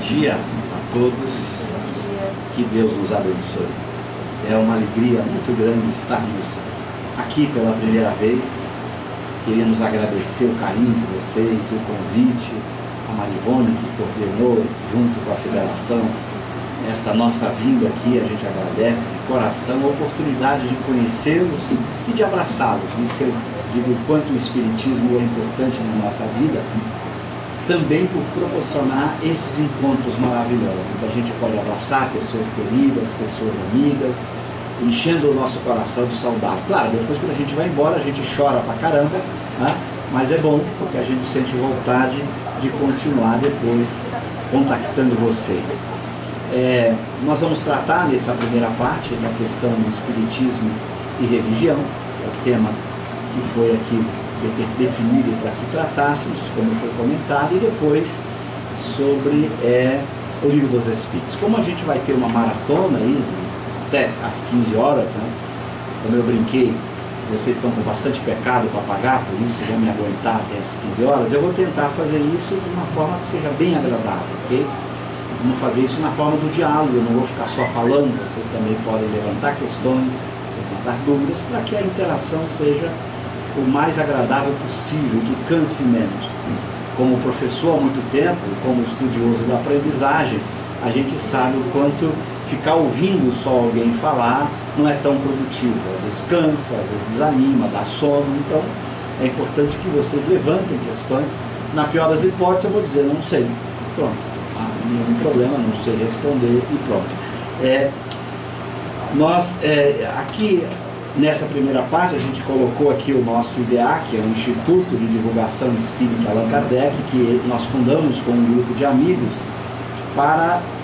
dia a todos, que Deus nos abençoe. É uma alegria muito grande estarmos aqui pela primeira vez. Queríamos agradecer o carinho de vocês, o convite, a Marivone que coordenou junto com a Federação essa nossa vinda aqui. A gente agradece de coração a oportunidade de conhecê-los e de abraçá-los. Isso eu digo o quanto o Espiritismo é importante na nossa vida, também por proporcionar esses encontros maravilhosos, que a gente pode abraçar pessoas queridas, pessoas amigas, enchendo o nosso coração de saudade. Claro, depois quando a gente vai embora, a gente chora pra caramba, né? Mas é bom, porque a gente sente vontade de continuar depois contactando vocês. Nós vamos tratar nessa primeira parte da questão do Espiritismo e religião, que é o tema que foi aqui definido para que tratássemos, como foi comentado, e depois sobre o Livro dos Espíritos. Como a gente vai ter uma maratona aí, até às 15 horas, né? Como eu brinquei, vocês estão com bastante pecado para pagar, por isso vão me aguentar até às 15 horas, eu vou tentar fazer isso de uma forma que seja bem agradável, ok? Vamos fazer isso na forma do diálogo, eu não vou ficar só falando, vocês também podem levantar questões, levantar dúvidas, para que a interação seja o mais agradável possível, que canse menos. Como professor há muito tempo, como estudioso da aprendizagem, a gente sabe o quanto ficar ouvindo só alguém falar não é tão produtivo. Às vezes cansa, às vezes desanima, dá sono. Então é importante que vocês levantem questões. Na pior das hipóteses eu vou dizer, não sei. Pronto, não há nenhum problema, não sei responder e pronto. Aqui nessa primeira parte a gente colocou aqui o nosso IDEA, que é o Instituto de Divulgação Espírita Allan Kardec, que nós fundamos com um grupo de amigos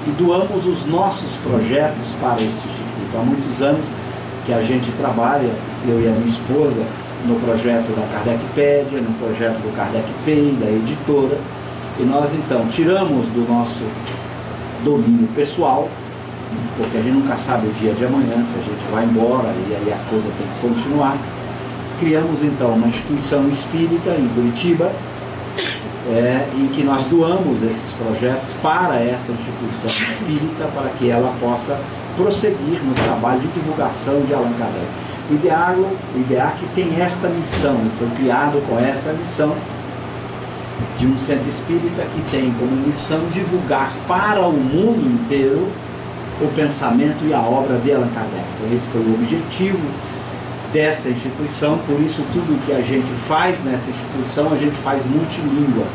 e doamos os nossos projetos para esse instituto. Há muitos anos que a gente trabalha, eu e a minha esposa, no projeto da Kardecpédia, no projeto do Kardec Pen, da editora, e nós então tiramos do nosso domínio pessoal, porque a gente nunca sabe o dia de amanhã, se a gente vai embora e aí a coisa tem que continuar. Criamos então uma instituição espírita em Curitiba, em que nós doamos esses projetos para essa instituição espírita, para que ela possa prosseguir no trabalho de divulgação de Allan Kardec. O IDEAC tem esta missão, foi criado com essa missão de um centro espírita que tem como missão divulgar para o mundo inteiro o pensamento e a obra de Allan Kardec. Então esse foi o objetivo dessa instituição, por isso tudo que a gente faz nessa instituição, a gente faz multilínguas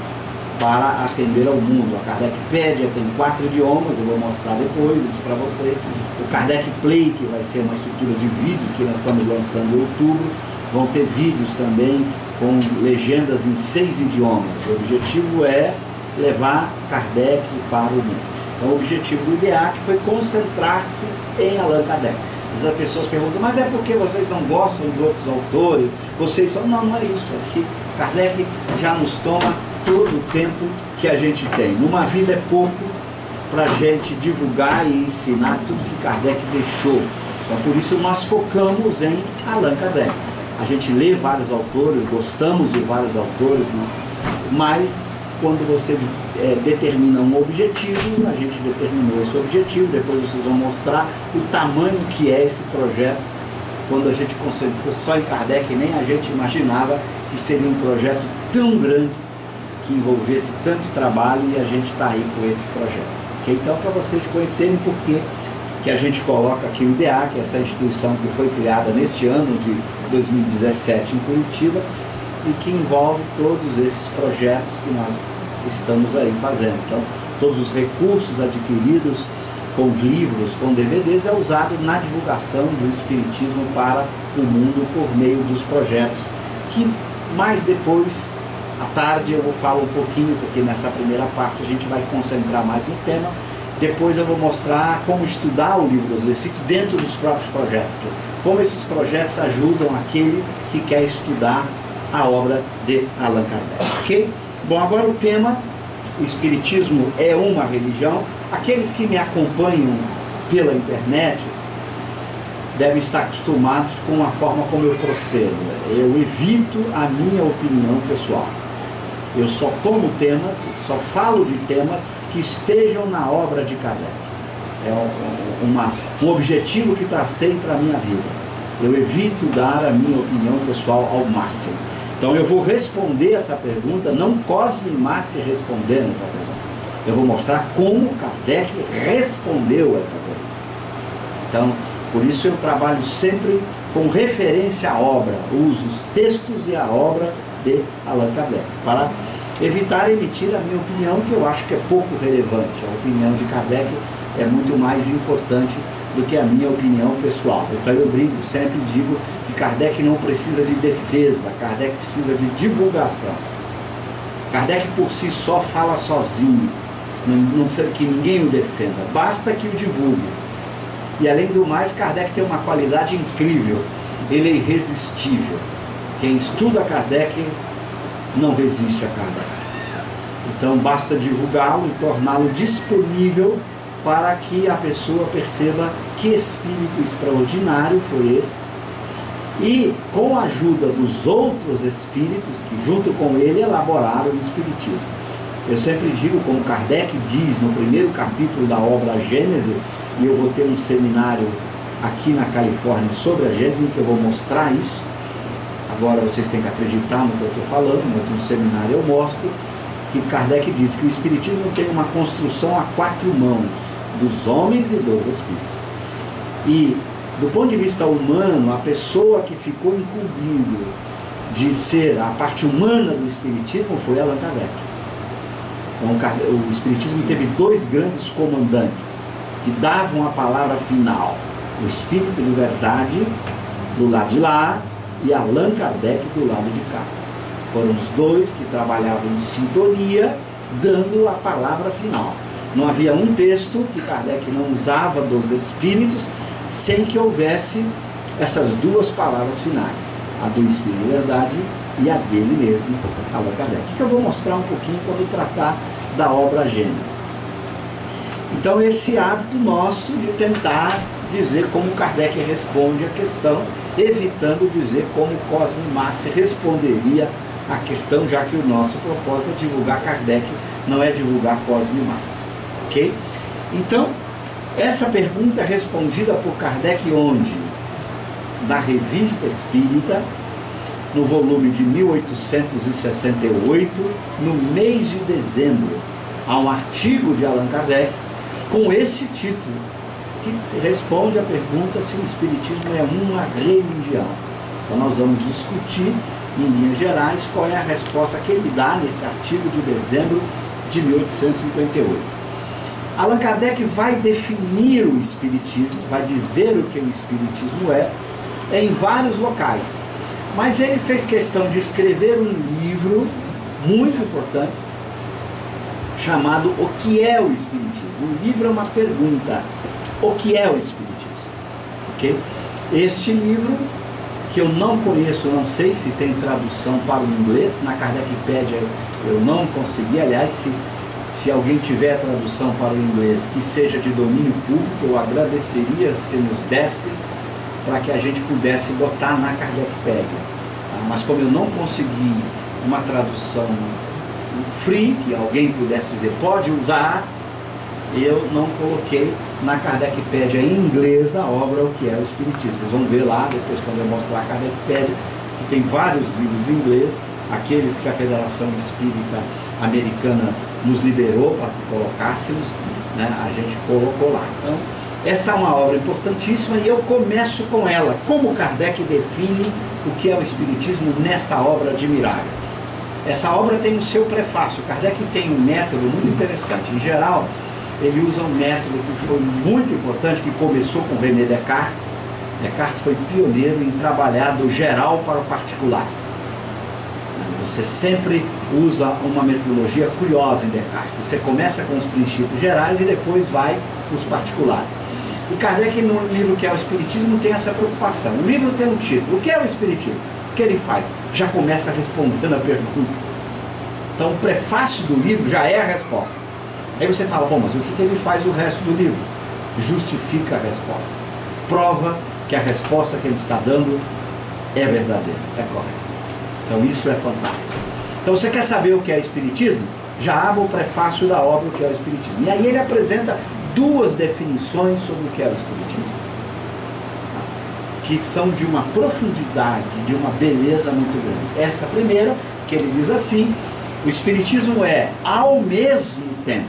para atender ao mundo. A Kardecpédia tem 4 idiomas, eu vou mostrar depois isso para vocês. O Kardec Play, que vai ser uma estrutura de vídeo que nós estamos lançando em outubro, vão ter vídeos também com legendas em 6 idiomas. O objetivo é levar Kardec para o mundo. Então, o objetivo do IDEAC foi concentrar-se em Allan Kardec. As pessoas perguntam, mas é porque vocês não gostam de outros autores? Vocês são... Não, não é isso. Aqui, Kardec já nos toma todo o tempo que a gente tem. Numa vida é pouco para a gente divulgar e ensinar tudo que Kardec deixou. Então, por isso nós focamos em Allan Kardec. A gente lê vários autores, gostamos de vários autores, né? Mas quando você determina um objetivo, a gente determinou esse objetivo, depois vocês vão mostrar o tamanho que é esse projeto. Quando a gente concentrou só em Kardec, nem a gente imaginava que seria um projeto tão grande, que envolvesse tanto trabalho, e a gente está aí com esse projeto. Okay? Então, para vocês conhecerem por que a gente coloca aqui o IDEAC, essa instituição que foi criada neste ano de 2017 em Curitiba, e que envolve todos esses projetos que nós estamos aí fazendo. Então, todos os recursos adquiridos com livros, com DVDs, é usado na divulgação do Espiritismo para o mundo por meio dos projetos, que mais depois, à tarde, eu vou falar um pouquinho, porque nessa primeira parte a gente vai concentrar mais no tema. Depois eu vou mostrar como estudar o Livro dos Espíritos dentro dos próprios projetos, como esses projetos ajudam aquele que quer estudar a obra de Allan Kardec. Ok? Bom, agora o tema, o Espiritismo é uma religião. Aqueles que me acompanham pela internet devem estar acostumados com a forma como eu procedo. Eu evito a minha opinião pessoal. Eu só tomo temas, só falo de temas que estejam na obra de Kardec. É um objetivo que tracei para a minha vida. Eu evito dar a minha opinião pessoal ao máximo. Então eu vou responder essa pergunta, não Cosme Massi respondendo essa pergunta. Eu vou mostrar como Kardec respondeu essa pergunta. Então, por isso eu trabalho sempre com referência à obra, uso os textos e a obra de Allan Kardec, para evitar emitir a minha opinião, que eu acho que é pouco relevante. A opinião de Kardec é muito mais importante do que a minha opinião pessoal. Então eu brinco, sempre digo que Kardec não precisa de defesa, Kardec precisa de divulgação. Kardec por si só fala sozinho, não precisa que ninguém o defenda, basta que o divulgue. E além do mais, Kardec tem uma qualidade incrível, ele é irresistível. Quem estuda Kardec não resiste a Kardec. Então basta divulgá-lo e torná-lo disponível para que a pessoa perceba que espírito extraordinário foi esse, e com a ajuda dos outros espíritos que junto com ele elaboraram o espiritismo. Eu sempre digo, como Kardec diz no primeiro capítulo da obra Gênese, e eu vou ter um seminário aqui na Califórnia sobre a Gênese, em que eu vou mostrar isso. Agora vocês têm que acreditar no que eu estou falando, mas no seminário eu mostro que Kardec diz que o espiritismo tem uma construção a 4 mãos, dos homens e dos espíritos. E do ponto de vista humano, a pessoa que ficou incumbido de ser a parte humana do espiritismo foi Allan Kardec. Então o espiritismo teve 2 grandes comandantes que davam a palavra final: o espírito de verdade do lado de lá e Allan Kardec do lado de cá. Foram os 2 que trabalhavam em sintonia, dando a palavra final. Não havia um texto que Kardec não usava dos espíritos sem que houvesse essas 2 palavras finais, a do espírito de verdade e a dele mesmo, Allan Kardec. Isso eu vou mostrar um pouquinho quando tratar da obra Gênese. Então esse hábito nosso de tentar dizer como Kardec responde a questão, evitando dizer como Cosme Massi responderia a questão, já que o nosso propósito é divulgar Kardec, não é divulgar Cosme Massi. Ok? Então, essa pergunta é respondida por Kardec onde? Na Revista Espírita, no volume de 1868, no mês de dezembro, há um artigo de Allan Kardec com esse título, que responde à pergunta se o Espiritismo é uma religião. Então nós vamos discutir, em linhas gerais, qual é a resposta que ele dá nesse artigo de dezembro de 1858. Allan Kardec vai definir o Espiritismo, vai dizer o que o Espiritismo é, em vários locais. Mas ele fez questão de escrever um livro muito importante, chamado O que é o Espiritismo? O livro é uma pergunta: o que é o Espiritismo? Okay? Este livro, que eu não conheço, não sei se tem tradução para o inglês, na Kardecpédia eu não consegui. Aliás, se alguém tiver tradução para o inglês que seja de domínio público, eu agradeceria se nos desse, para que a gente pudesse botar na Kardecpédia. Mas como eu não consegui uma tradução free, que alguém pudesse dizer pode usar, eu não coloquei na Kardecpédia em inglês a obra O que é o Espiritismo. Vocês vão ver lá, depois quando eu mostrar a Kardecpédia, que tem vários livros em inglês, aqueles que a Federação Espírita Americana nos liberou para que colocássemos, né, a gente colocou lá. Então, essa é uma obra importantíssima e eu começo com ela. Como Kardec define o que é o Espiritismo nessa obra admirável? Essa obra tem o seu prefácio. Kardec tem um método muito interessante. Em geral, ele usa um método que foi muito importante, que começou com René Descartes. Descartes foi pioneiro em trabalhar do geral para o particular. Você sempre usa uma metodologia curiosa em Descartes. Você começa com os princípios gerais e depois vai para os particulares. E Kardec, no livro Que é o Espiritismo, tem essa preocupação. O livro tem um título: O que é o Espiritismo? O que ele faz? Já começa respondendo a pergunta. Então o prefácio do livro já é a resposta. Aí você fala: bom, mas o que ele faz o resto do livro? Justifica a resposta. Prova que a resposta que ele está dando é verdadeira, é correta. Então isso é fantástico. Então você quer saber o que é Espiritismo? já abre o prefácio da obra O que é o Espiritismo. E aí ele apresenta duas definições sobre o que é o Espiritismo, que são de uma profundidade, de uma beleza muito grande. Essa primeira, que ele diz assim: o Espiritismo é, ao mesmo tempo,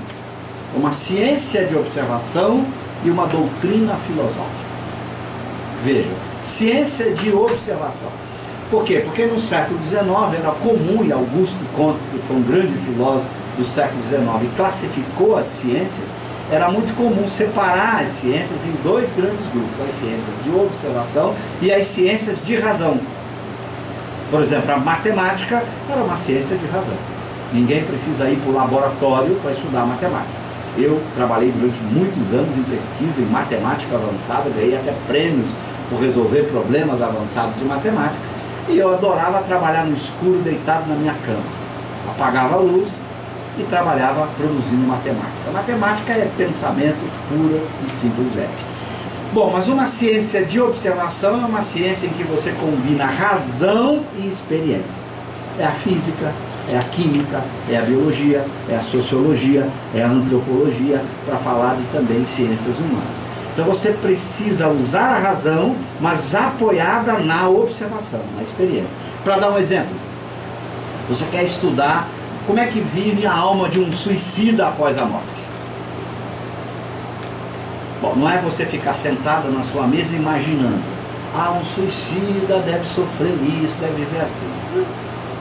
uma ciência de observação e uma doutrina filosófica. Veja, ciência de observação. Por quê? Porque no século XIX era comum, e Augusto Comte, que foi um grande filósofo do século XIX, e classificou as ciências, era muito comum separar as ciências em dois grandes grupos: as ciências de observação e as ciências de razão. Por exemplo, a matemática era uma ciência de razão. Ninguém precisa ir para o laboratório para estudar matemática. Eu trabalhei durante muitos anos em pesquisa em matemática avançada, ganhei até prêmios por resolver problemas avançados de matemática, e eu adorava trabalhar no escuro, deitado na minha cama. Apagava a luz e trabalhava produzindo matemática. A matemática é pensamento puro e simplesmente. Bom, mas uma ciência de observação é uma ciência em que você combina razão e experiência. É a física, é a química, é a biologia, é a sociologia, é a antropologia, para falar de também ciências humanas. Então você precisa usar a razão, mas apoiada na observação, na experiência. Para dar um exemplo, você quer estudar como é que vive a alma de um suicida após a morte. Bom, não é você ficar sentado na sua mesa imaginando: ah, um suicida deve sofrer isso, deve viver assim.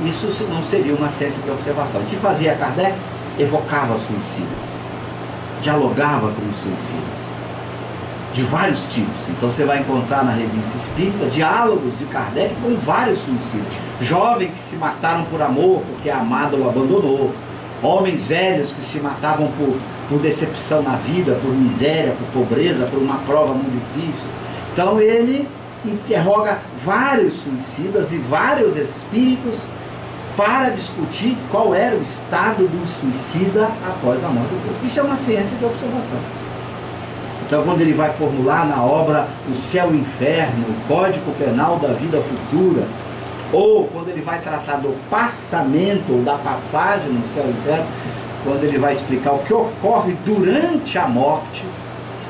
Isso não seria uma ciência de observação. O que fazia Kardec? Evocava suicidas, dialogava com os suicidas, de vários tipos. Então você vai encontrar na Revista Espírita diálogos de Kardec com vários suicidas. Jovens que se mataram por amor, porque a amada o abandonou. Homens velhos que se matavam por decepção na vida, por miséria, por pobreza, por uma prova muito difícil. Então ele interroga vários suicidas e vários espíritos para discutir qual era o estado do suicida após a morte do corpo. Isso é uma ciência de observação. Então, quando ele vai formular na obra O Céu e o Inferno, o Código Penal da Vida Futura, ou quando ele vai tratar do passamento, ou da passagem no céu e inferno, quando ele vai explicar o que ocorre durante a morte,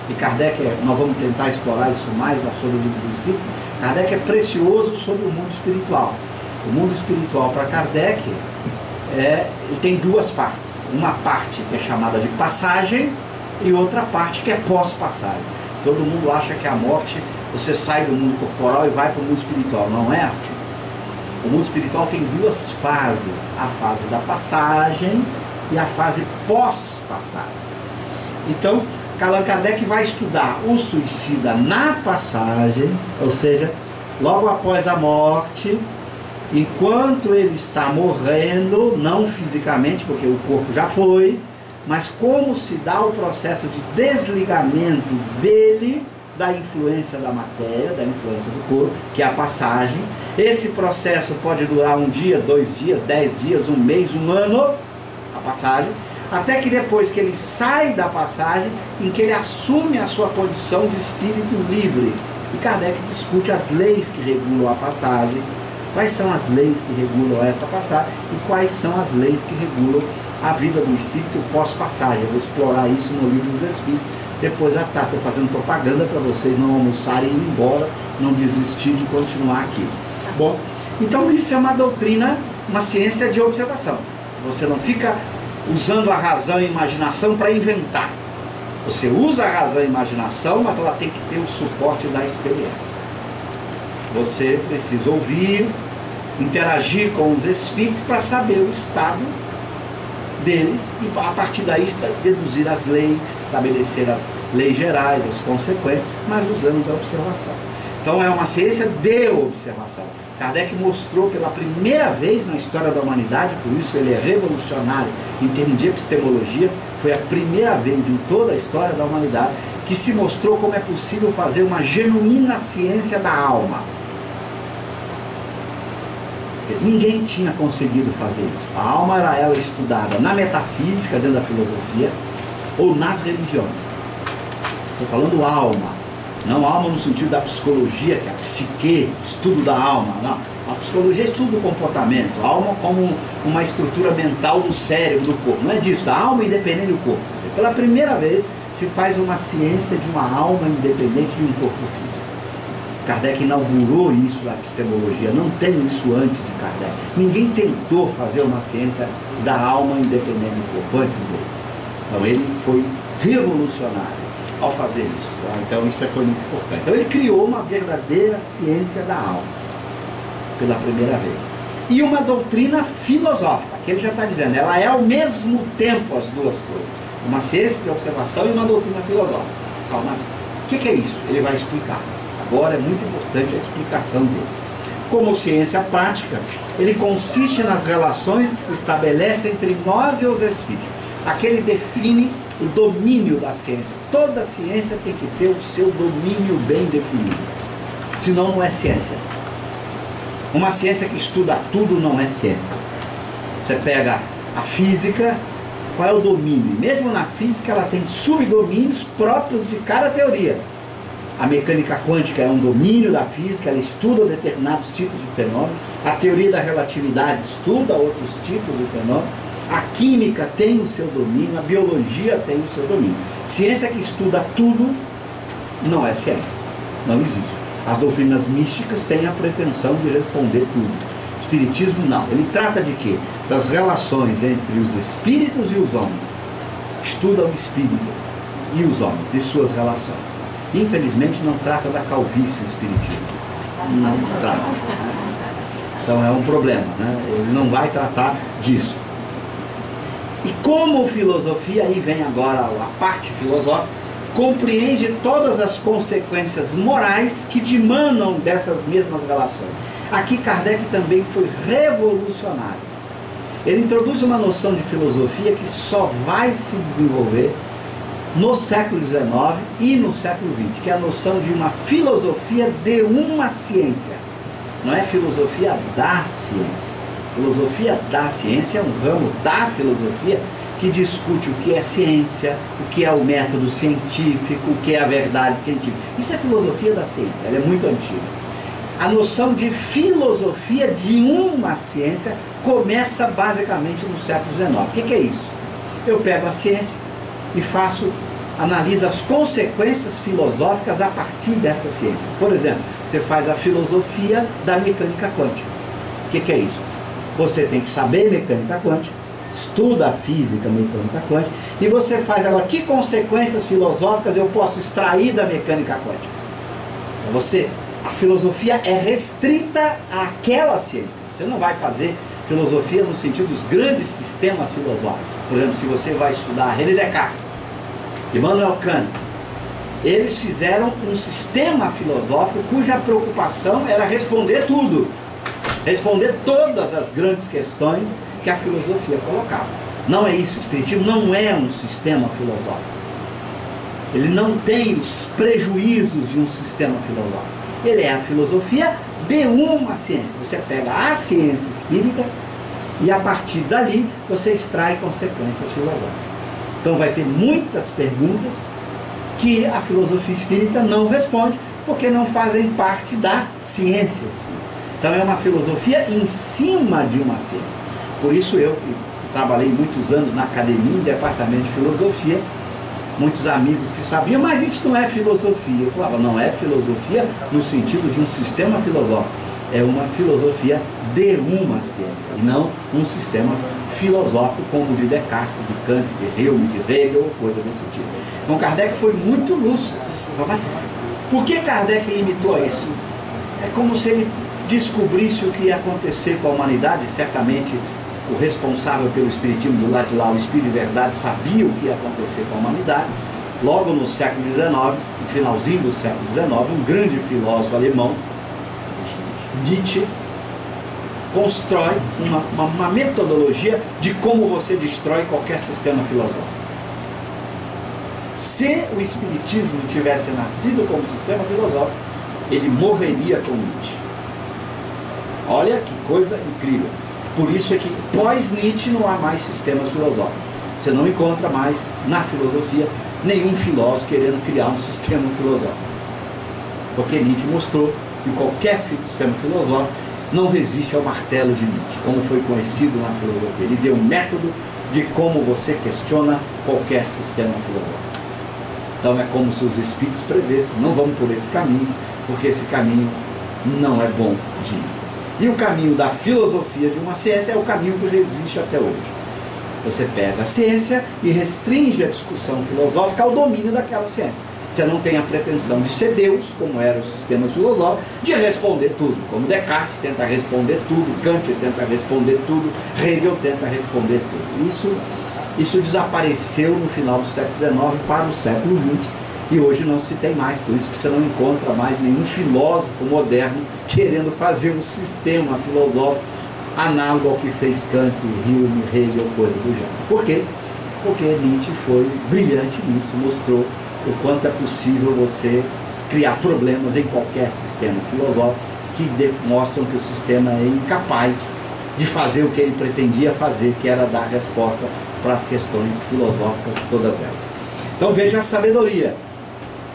e Kardec, nós vamos tentar explorar isso mais sobre o Livro dos Espíritos. Kardec é precioso sobre o mundo espiritual. O mundo espiritual para Kardec, ele tem duas partes. Uma parte que é chamada de passagem e outra parte que é pós-passagem. Todo mundo acha que a morte, você sai do mundo corporal e vai para o mundo espiritual. Não é assim. O mundo espiritual tem duas fases: a fase da passagem e a fase pós-passagem. Então, Allan Kardec vai estudar o suicida na passagem, ou seja, logo após a morte, enquanto ele está morrendo, não fisicamente, porque o corpo já foi, mas como se dá o processo de desligamento dele da influência da matéria, da influência do corpo, que é a passagem. Esse processo pode durar 1 dia, 2 dias, 10 dias, 1 mês, 1 ano, a passagem, até que depois que ele sai da passagem, em que ele assume a sua condição de espírito livre. E Kardec discute as leis que regulam a passagem, quais são as leis que regulam esta passagem e quais são as leis que regulam a vida do espírito pós-passagem. Eu vou explorar isso no Livro dos Espíritos. Depois já está, estou fazendo propaganda para vocês não almoçarem e ir embora, não desistir de continuar aqui. Bom, então isso é uma doutrina, uma ciência de observação. Você não fica usando a razão e a imaginação para inventar. Você usa a razão e a imaginação, mas ela tem que ter o suporte da experiência. Você precisa ouvir, interagir com os espíritos para saber o estado deles e a partir daí deduzir as leis, estabelecer as leis gerais, as consequências, mas usando da observação. Então é uma ciência de observação. Kardec mostrou pela primeira vez na história da humanidade, por isso ele é revolucionário em termos de epistemologia, foi a primeira vez em toda a história da humanidade que se mostrou como é possível fazer uma genuína ciência da alma. Ninguém tinha conseguido fazer isso. A alma era ela estudada na metafísica, dentro da filosofia, ou nas religiões. Estou falando alma, não alma no sentido da psicologia, que é a psique, estudo da alma, não. A psicologia estuda o comportamento, a alma como uma estrutura mental do cérebro, do corpo. Não é disso, da alma independente do corpo. Quer dizer, pela primeira vez se faz uma ciência de uma alma independente de um corpo físico. Kardec inaugurou isso na epistemologia, não tem isso antes de Kardec. Ninguém tentou fazer uma ciência da alma independente do corpo antes dele. Então ele foi revolucionário ao fazer isso. Tá? Então isso foi muito importante. Então ele criou uma verdadeira ciência da alma, pela primeira vez. E uma doutrina filosófica, que ele já está dizendo, ela é ao mesmo tempo as duas coisas. Uma ciência de observação e uma doutrina filosófica. Então, mas o que é isso? Ele vai explicar. Agora é muito importante a explicação dele. Como ciência prática, ele consiste nas relações que se estabelecem entre nós e os espíritos. Aqui ele define o domínio da ciência. Toda ciência tem que ter o seu domínio bem definido. Senão não é ciência. Uma ciência que estuda tudo não é ciência. Você pega a física, qual é o domínio? Mesmo na física ela tem subdomínios próprios de cada teoria. A mecânica quântica é um domínio da física, ela estuda determinados tipos de fenômenos. A teoria da relatividade estuda outros tipos de fenômenos. A química tem o seu domínio, a biologia tem o seu domínio. Ciência que estuda tudo não é ciência, não existe. As doutrinas místicas têm a pretensão de responder tudo. O espiritismo não. Ele trata de quê? Das relações entre os espíritos e os homens. Estuda o espírito e os homens e suas relações. Infelizmente não trata da calvície o espiritismo. Não trata. Então é um problema, né? Ele não vai tratar disso. E como filosofia, aí vem agora a parte filosófica, compreende todas as consequências morais que dimanam dessas mesmas relações. Aqui Kardec também foi revolucionário. Ele introduz uma noção de filosofia que só vai se desenvolver no século XIX e no século XX, que é a noção de uma filosofia de uma ciência. Não é filosofia da ciência. Filosofia da ciência é um ramo da filosofia que discute o que é ciência, o que é o método científico, o que é a verdade científica. Isso é filosofia da ciência, ela é muito antiga. A noção de filosofia de uma ciência começa basicamente no século XIX. O que é isso? Eu pego a ciência e analiso as consequências filosóficas a partir dessa ciência. Por exemplo, você faz a filosofia da mecânica quântica. O que é isso? Você tem que saber mecânica quântica, estuda a física mecânica quântica, e você faz agora, que consequências filosóficas eu posso extrair da mecânica quântica? A filosofia é restrita àquela ciência. Você não vai fazer filosofia no sentido dos grandes sistemas filosóficos. Por exemplo, se você vai estudar René Descartes, Immanuel Kant, eles fizeram um sistema filosófico cuja preocupação era responder tudo, responder todas as grandes questões que a filosofia colocava. Não é isso, o espiritismo não é um sistema filosófico. Ele não tem os prejuízos de um sistema filosófico. Ele é a filosofia de uma ciência. Você pega a ciência espírita e a partir dali você extrai consequências filosóficas. Então vai ter muitas perguntas que a filosofia espírita não responde porque não fazem parte da ciência espírita. Então é uma filosofia em cima de uma ciência. Por isso eu, que trabalhei muitos anos na academia, em departamento de filosofia, muitos amigos que sabiam, mas isso não é filosofia. Eu falava, não é filosofia no sentido de um sistema filosófico. É uma filosofia de uma ciência, e não um sistema filosófico como o de Descartes, de Kant, de Hume, de Hegel, ou coisa desse tipo. Então Kardec foi muito lúcido. Mas por que Kardec limitou a isso? É como se ele descobrisse o que ia acontecer com a humanidade. Certamente o responsável pelo espiritismo do lado de lá, o Espírito de Verdade, sabia o que ia acontecer com a humanidade. Logo no século XIX, no finalzinho do século XIX, um grande filósofo alemão, Nietzsche, constrói uma metodologia de como você destrói qualquer sistema filosófico. Se o espiritismo tivesse nascido como sistema filosófico, ele morreria com Nietzsche. Olha que coisa incrível. Por isso é que pós-Nietzsche não há mais sistemas filosóficos. Você não encontra mais na filosofia nenhum filósofo querendo criar um sistema filosófico. Porque Nietzsche mostrou que qualquer sistema filosófico não resiste ao martelo de Nietzsche, como foi conhecido na filosofia. Ele deu um método de como você questiona qualquer sistema filosófico. Então é como se os espíritos prevessem, não vamos por esse caminho, porque esse caminho não é bom de ir. E o caminho da filosofia de uma ciência é o caminho que resiste até hoje. Você pega a ciência e restringe a discussão filosófica ao domínio daquela ciência. Você não tem a pretensão de ser Deus, como eram os sistemas filosóficos, de responder tudo. Como Descartes tenta responder tudo, Kant tenta responder tudo, Hegel tenta responder tudo. Isso desapareceu no final do século XIX para o século XX e hoje não se tem mais. Por isso que você não encontra mais nenhum filósofo moderno querendo fazer um sistema filosófico análogo ao que fez Kant, Hume, Hegel, coisa do gênero. Por quê? Porque Nietzsche foi brilhante nisso, mostrou o quanto é possível você criar problemas em qualquer sistema filosófico que demonstram que o sistema é incapaz de fazer o que ele pretendia fazer, que era dar resposta para as questões filosóficas, todas elas. Então veja a sabedoria.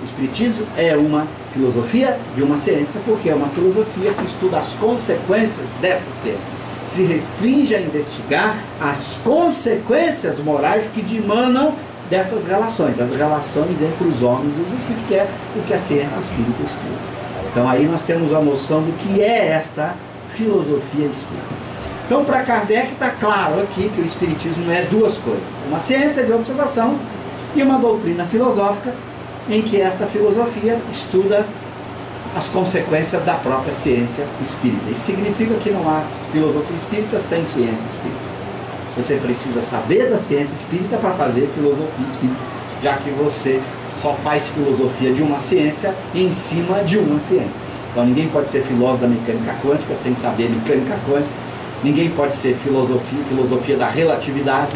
O Espiritismo é uma filosofia de uma ciência, porque é uma filosofia que estuda as consequências dessa ciência. Se restringe a investigar as consequências morais que dimanam dessas relações, as relações entre os homens e os espíritos, que é o que a ciência espírita estuda. Então aí nós temos a noção do que é esta filosofia espírita. Então para Kardec está claro aqui que o Espiritismo é duas coisas: uma ciência de observação e uma doutrina filosófica, em que esta filosofia estuda as consequências da própria ciência espírita. Isso significa que não há filosofia espírita sem ciência espírita. Você precisa saber da ciência espírita para fazer filosofia espírita, já que você só faz filosofia de uma ciência em cima de uma ciência. Então ninguém pode ser filósofo da mecânica quântica sem saber mecânica quântica, ninguém pode ser filosofia da relatividade,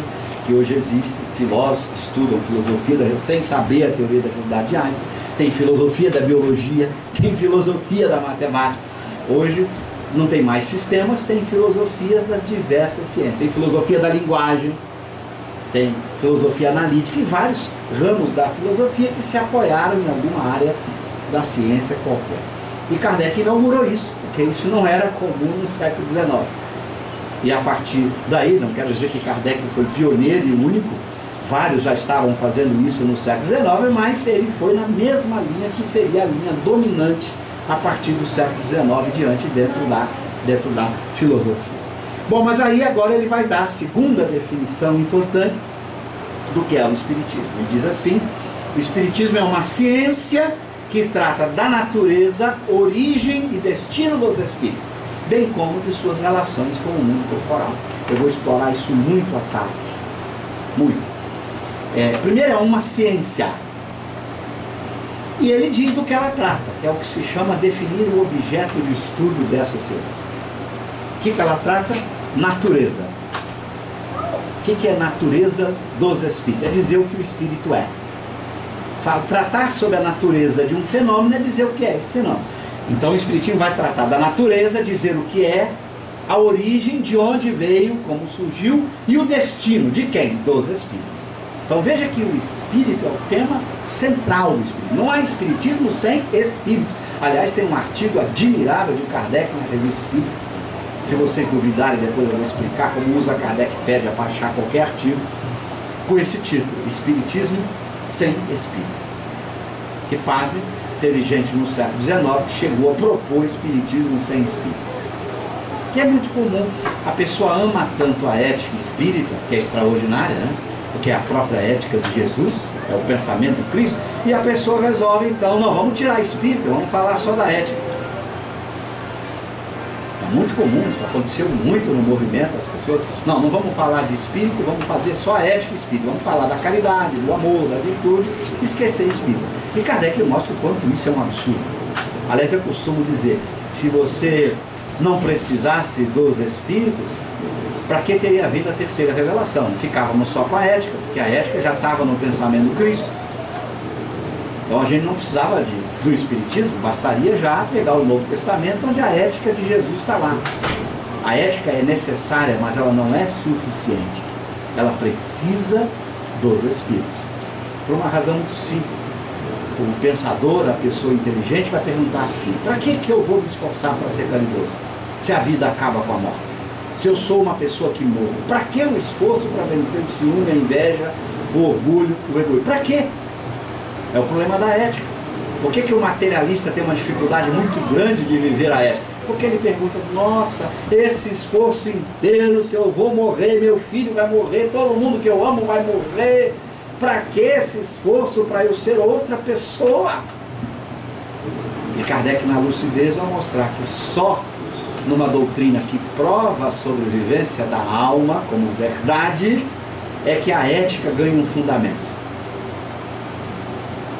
que hoje existe, filósofos estudam filosofia sem saber a teoria da relatividade de Einstein, tem filosofia da biologia, tem filosofia da matemática. Hoje não tem mais sistemas, tem filosofias das diversas ciências, tem filosofia da linguagem, tem filosofia analítica e vários ramos da filosofia que se apoiaram em alguma área da ciência qualquer. E Kardec inaugurou isso, porque isso não era comum no século XIX. E a partir daí, não quero dizer que Kardec foi pioneiro e único, vários já estavam fazendo isso no século XIX, mas ele foi na mesma linha que seria a linha dominante a partir do século XIX diante, dentro da filosofia. Bom, mas aí agora ele vai dar a segunda definição importante do que é o Espiritismo. Ele diz assim: o Espiritismo é uma ciência que trata da natureza, origem e destino dos espíritos, bem como de suas relações com o mundo corporal. Eu vou explorar isso muito à tarde. Muito. Primeiro, é uma ciência. E ele diz do que ela trata, que é o que se chama definir o objeto de estudo dessa ciência. O que ela trata? Natureza. O que é natureza dos espíritos? É dizer o que o espírito é. Tratar sobre a natureza de um fenômeno é dizer o que é esse fenômeno. Então o Espiritismo vai tratar da natureza, dizer o que é, a origem, de onde veio, como surgiu, e o destino, de quem? Dos espíritos. Então veja que o espírito é o tema central do espírito. Não há espiritismo sem espírito. Aliás, tem um artigo admirável de Kardec na Revista Espírita. Se vocês duvidarem, depois eu vou explicar como usa Kardec, pede a baixar qualquer artigo, com esse título: Espiritismo sem espírito. Que, pasme, teve gente no século XIX que chegou a propor espiritismo sem espírito. Que é muito comum. A pessoa ama tanto a ética espírita, que é extraordinária, né? Porque é a própria ética de Jesus, é o pensamento de Cristo, e a pessoa resolve, então, não, vamos tirar espírito, vamos falar só da ética. É muito comum, isso aconteceu muito no movimento, as pessoas, não vamos falar de espírito, vamos fazer só a ética espírita, vamos falar da caridade, do amor, da virtude, esquecer espírito. E Kardec mostra o quanto isso é um absurdo. Aliás, eu costumo dizer, se você não precisasse dos espíritos, para que teria havido a terceira revelação? Ficávamos só com a ética, porque a ética já estava no pensamento do Cristo. Então a gente não precisava do Espiritismo, bastaria já pegar o Novo Testamento, onde a ética de Jesus está lá. A ética é necessária, mas ela não é suficiente. Ela precisa dos Espíritos. Por uma razão muito simples. O pensador, a pessoa inteligente, vai perguntar assim: para que eu vou me esforçar para ser caridoso? se a vida acaba com a morte? Se eu sou uma pessoa que morro, para que o esforço para vencer o ciúme, a inveja, o orgulho, o egoísmo? Para quê? É o problema da ética. Por que o materialista tem uma dificuldade muito grande de viver a ética? Porque ele pergunta, nossa, esse esforço inteiro, se eu vou morrer, meu filho vai morrer, todo mundo que eu amo vai morrer, para que esse esforço para eu ser outra pessoa? E Kardec, na lucidez, vai mostrar que só numa doutrina que prova a sobrevivência da alma como verdade, é que a ética ganha um fundamento.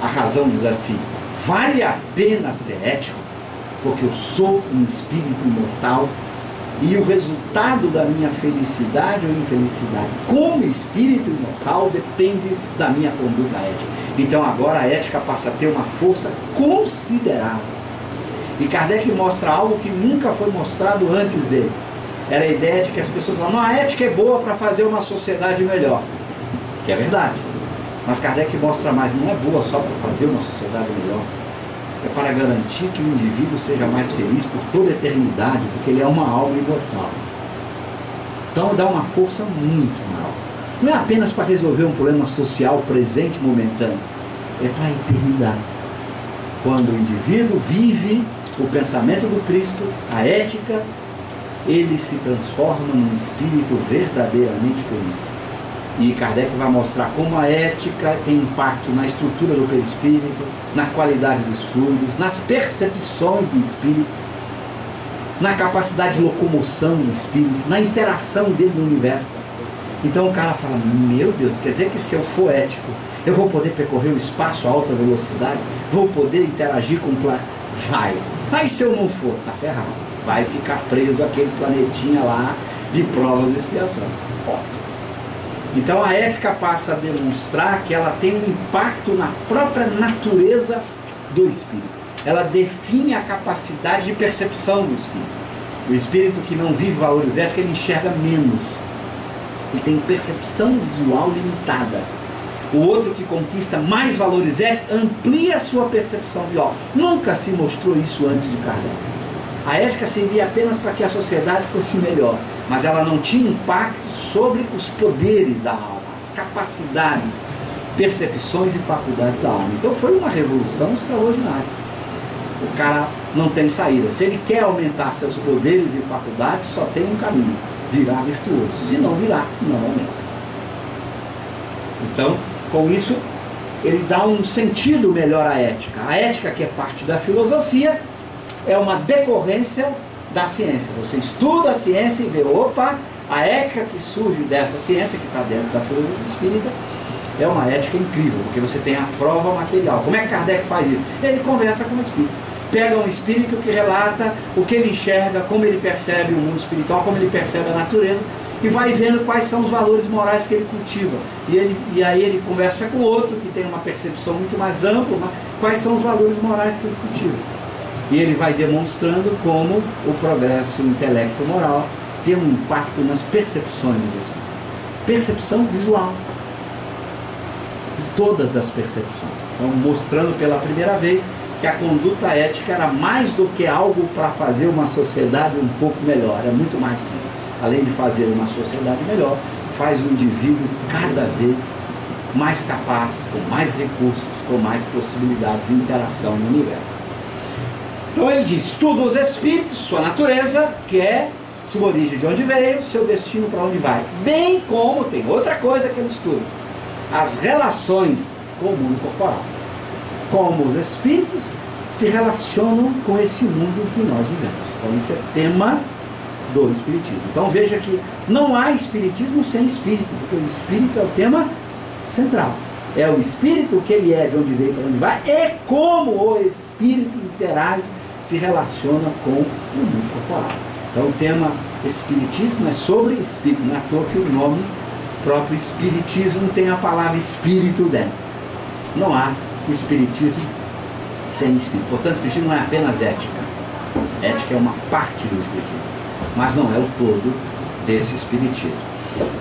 A razão diz assim, vale a pena ser ético, porque eu sou um espírito imortal e o resultado da minha felicidade ou infelicidade como espírito imortal depende da minha conduta ética. Então agora a ética passa a ter uma força considerável. E Kardec mostra algo que nunca foi mostrado antes dele. Era a ideia de que as pessoas falam, não, a ética é boa para fazer uma sociedade melhor. Que é verdade. Mas Kardec mostra mais, não é boa só para fazer uma sociedade melhor. É para garantir que o indivíduo seja mais feliz por toda a eternidade, porque ele é uma alma imortal. Então dá uma força muito maior. Não é apenas para resolver um problema social presente, momentâneo. É para a eternidade. Quando o indivíduo vive o pensamento do Cristo, a ética, ele se transforma num espírito verdadeiramente feliz. E Kardec vai mostrar como a ética tem impacto na estrutura do perispírito, na qualidade dos fluidos, nas percepções do espírito, na capacidade de locomoção do espírito, na interação dele no universo. Então o cara fala, meu Deus, quer dizer que se eu for ético, eu vou poder percorrer o espaço a alta velocidade, vou poder interagir com o planeta? Vai. Mas se eu não for, tá ferrado. Vai ficar preso aquele planetinha lá de provas e expiações. Então a ética passa a demonstrar que ela tem um impacto na própria natureza do espírito. Ela define a capacidade de percepção do espírito. O espírito que não vive valores éticos, ele enxerga menos. Ele tem percepção visual limitada. O outro que conquista mais valores éticos amplia a sua percepção visual. Nunca se mostrou isso antes de Kardec. A ética servia apenas para que a sociedade fosse melhor, mas ela não tinha impacto sobre os poderes da alma, as capacidades, percepções e faculdades da alma. Então foi uma revolução extraordinária. O cara não tem saída. Se ele quer aumentar seus poderes e faculdades, só tem um caminho, virar virtuoso. Se não virar, não aumenta. Então, com isso, ele dá um sentido melhor à ética. A ética, que é parte da filosofia, é uma decorrência da ciência. Você estuda a ciência e vê, opa, a ética que surge dessa ciência, que está dentro da filosofia espírita, é uma ética incrível, porque você tem a prova material. Como é que Kardec faz isso? Ele conversa com o espírito. Pega um espírito que relata o que ele enxerga, como ele percebe o mundo espiritual, como ele percebe a natureza, e vai vendo quais são os valores morais que ele cultiva. E aí ele conversa com outro que tem uma percepção muito mais ampla, mas quais são os valores morais que ele cultiva. E ele vai demonstrando como o progresso intelecto-moral tem um impacto nas percepções das coisas. Percepção visual. Todas as percepções. Então, mostrando pela primeira vez que a conduta ética era mais do que algo para fazer uma sociedade um pouco melhor. É muito mais que isso. Além de fazer uma sociedade melhor, faz o indivíduo cada vez mais capaz, com mais recursos, com mais possibilidades de interação no universo. Então ele diz, estuda os espíritos, sua natureza, que é sua origem, de onde veio, seu destino, para onde vai. Bem como tem outra coisa que ele estuda, as relações com o mundo corporal. Como os espíritos se relacionam com esse mundo que nós vivemos. Então isso é tema do espiritismo. Então veja que não há espiritismo sem espírito, porque o espírito é o tema central. É o espírito, o que ele é, de onde veio, para onde vai, e como o espírito interage, se relaciona com o mundo corporal. Então o tema espiritismo é sobre espírito, não é à toa que o nome próprio espiritismo tem a palavra espírito dentro. Não há espiritismo sem espírito. Portanto, o espiritismo não é apenas ética. Ética é uma parte do espiritismo, mas não é o todo desse espiritismo.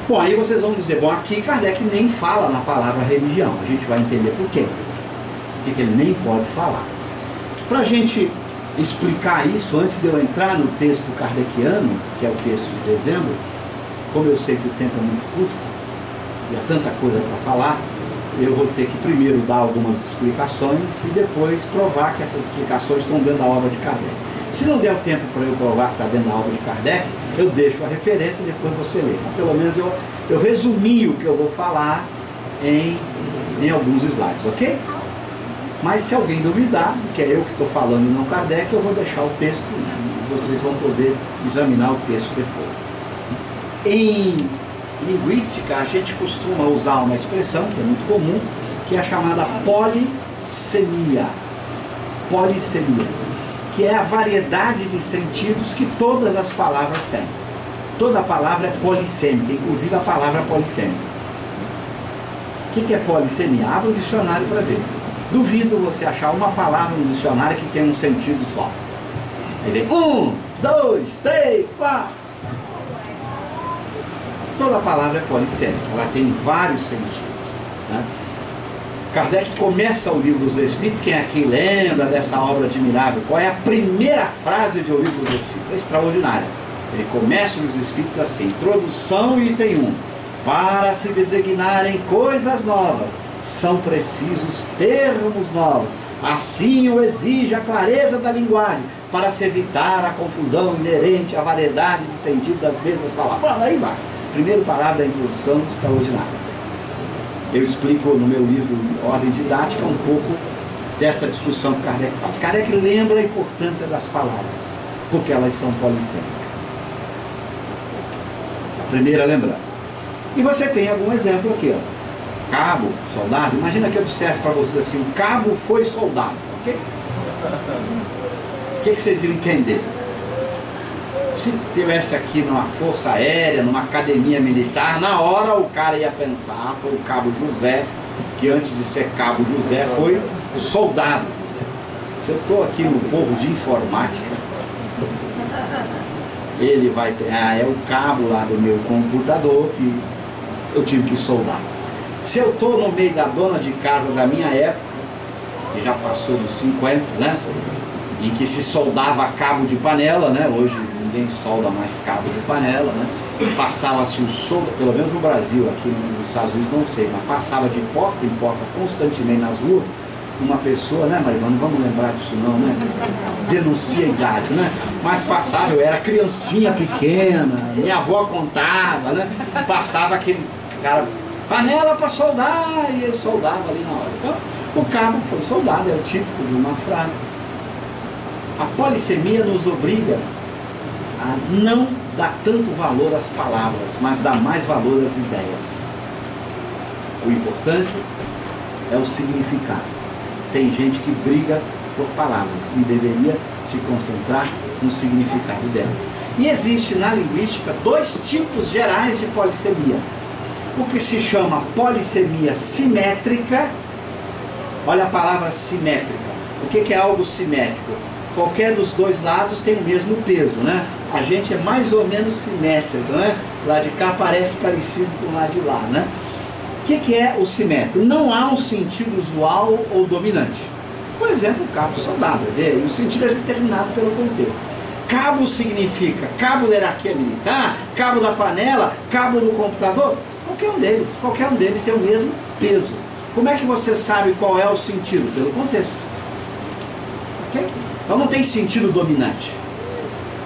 Bom, aí vocês vão dizer, bom, aqui Kardec nem fala na palavra religião. A gente vai entender por quê. Por que ele nem pode falar. Para a gente explicar isso antes de eu entrar no texto kardeciano, que é o texto de dezembro. Como eu sei que o tempo é muito curto e há tanta coisa para falar, eu vou ter que primeiro dar algumas explicações e depois provar que essas explicações estão dentro da obra de Kardec. Se não der o tempo para eu provar que está dentro da obra de Kardec, eu deixo a referência e depois você lê. Mas pelo menos eu resumi o que eu vou falar em alguns slides, ok? Mas se alguém duvidar, que é eu que estou falando e não Kardec, eu vou deixar o texto e vocês vão poder examinar o texto depois. Em linguística, a gente costuma usar uma expressão que é muito comum, que é a chamada polissemia. Polissemia, que é a variedade de sentidos que todas as palavras têm. Toda palavra é polissêmica, inclusive a palavra polissêmica. O que é polissemia? Abra o dicionário para ver. Duvido você achar uma palavra no dicionário que tem um sentido só. Aí vem 1, 2, 3, 4. Toda palavra é polissêmica, ela tem vários sentidos, né? Kardec começa o Livro dos Espíritos, quem aqui lembra dessa obra admirável? Qual é a primeira frase de O Livro dos Espíritos? É extraordinária. Ele começa o Livro dos Espíritos assim: introdução, item 1. Para se designarem coisas novas, são precisos termos novos. Assim o exige a clareza da linguagem, para se evitar a confusão inerente à variedade de sentido das mesmas palavras. Bom, aí vai. Primeiro parágrafo da introdução, extraordinária. Eu explico no meu livro Ordem Didática um pouco dessa discussão que Kardec faz. Kardec lembra a importância das palavras, porque elas são polissêmicas. A primeira lembrança. E você tem algum exemplo aqui, ó. Cabo, soldado. Imagina que eu dissesse para vocês assim: o cabo foi soldado, ok? O que vocês iam entender? Se tivesse aqui numa força aérea, numa academia militar, na hora o cara ia pensar: foi o cabo José, que antes de ser cabo José foi o soldado José. Se eu estou aqui no povo de informática, ele vai pegar, é o cabo lá do meu computador que eu tive que soldar. Se eu estou no meio da dona de casa da minha época, que já passou dos 50, né? Em que se soldava cabo de panela, né? Hoje ninguém solda mais cabo de panela, né? Passava-se o soldo, pelo menos no Brasil, aqui nos Estados Unidos não sei, mas passava de porta em porta constantemente nas ruas, uma pessoa, né, Marivana, não vamos lembrar disso não, né? Denuncia a idade, né? Mas passava, eu era criancinha pequena, minha avó contava, né? Passava aquele cara, panela para soldar, e ele soldava ali na hora. Então, o cabo foi soldado, é o típico de uma frase. A polissemia nos obriga a não dar tanto valor às palavras, mas dar mais valor às ideias. O importante é o significado. Tem gente que briga por palavras e deveria se concentrar no significado dela. E existe na linguística dois tipos gerais de polissemia. O que se chama polissemia simétrica. Olha a palavra simétrica. O que é algo simétrico? Qualquer dos dois lados tem o mesmo peso, né? A gente é mais ou menos simétrico, né? Lá de cá parece parecido com o lado de lá, né? O que é o simétrico? Não há um sentido usual ou dominante. Por exemplo, o cabo soldado, e o sentido é determinado pelo contexto. Cabo significa cabo da hierarquia militar, cabo da panela, cabo do computador. Qualquer um deles tem o mesmo peso. Como é que você sabe qual é o sentido? Pelo contexto. Ok? Então não tem sentido dominante.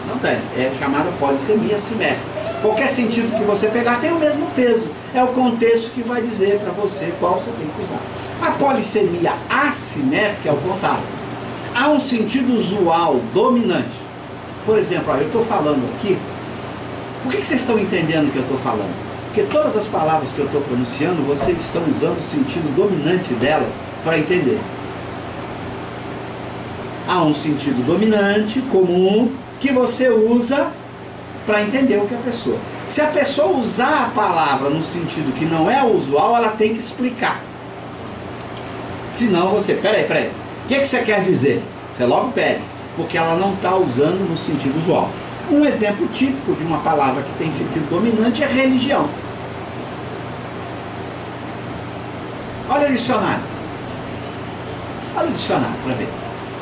Não tem. É chamada polissemia simétrica. Qualquer sentido que você pegar tem o mesmo peso. É o contexto que vai dizer para você qual você tem que usar. A polissemia assimétrica é o contrário. Há um sentido usual dominante. Por exemplo, eu estou falando aqui. Por que vocês estão entendendo o que eu estou falando? Porque todas as palavras que eu estou pronunciando, vocês estão usando o sentido dominante delas para entender. Há um sentido dominante, comum, que você usa para entender o que é a pessoa. Se a pessoa usar a palavra no sentido que não é o usual, ela tem que explicar. Senão você, peraí, o que você quer dizer? Você logo pede, porque ela não está usando no sentido usual. Um exemplo típico de uma palavra que tem sentido dominante é religião. Olha o dicionário. Olha o dicionário para ver.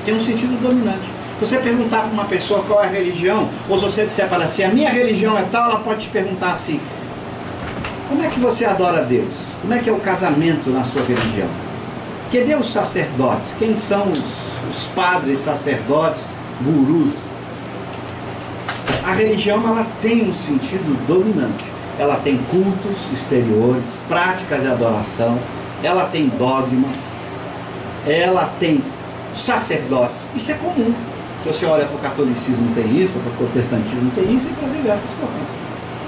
Tem um sentido dominante. Você perguntar para uma pessoa qual é a religião, ou se você disser para ela assim, a minha religião é tal, ela pode te perguntar assim, como é que você adora a Deus? Como é que é o casamento na sua religião? Cadê os sacerdotes? Quem são os padres, sacerdotes, gurus? A religião, ela tem um sentido dominante. Ela tem cultos exteriores, práticas de adoração, ela tem dogmas, ela tem sacerdotes. Isso é comum. Se você olha para o catolicismo tem isso, para o protestantismo tem isso, e para as diversas correntes.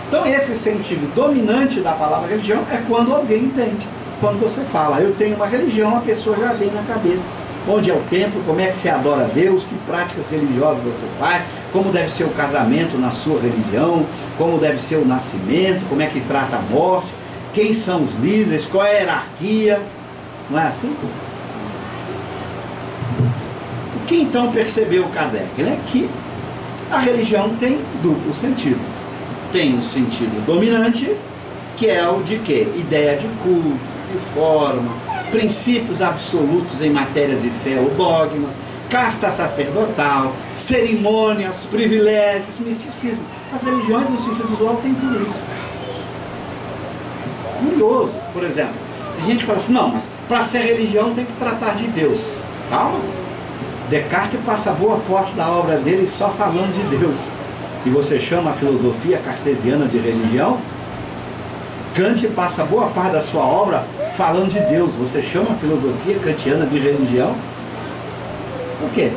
Então esse sentido dominante da palavra religião é quando alguém entende. Quando você fala, eu tenho uma religião, a pessoa já vem na cabeça. Onde é o templo, como é que você adora a Deus, que práticas religiosas você faz, como deve ser o casamento na sua religião, como deve ser o nascimento, como é que trata a morte, quem são os líderes, qual é a hierarquia. Não é assim? O que então percebeu Kardec? Que a religião tem duplo sentido. Tem um sentido dominante, que é o de quê? Ideia de culto, de forma, princípios absolutos em matérias de fé ou dogmas, casta sacerdotal, cerimônias, privilégios, misticismo. As religiões, no sentido usual, têm tudo isso. Curioso, por exemplo, tem gente que fala assim, não, mas para ser religião tem que tratar de Deus. Calma. Descartes passa boa parte da obra dele só falando de Deus. E você chama a filosofia cartesiana de religião? Kant passa boa parte da sua obra falando de Deus. Você chama a filosofia kantiana de religião? Por quê?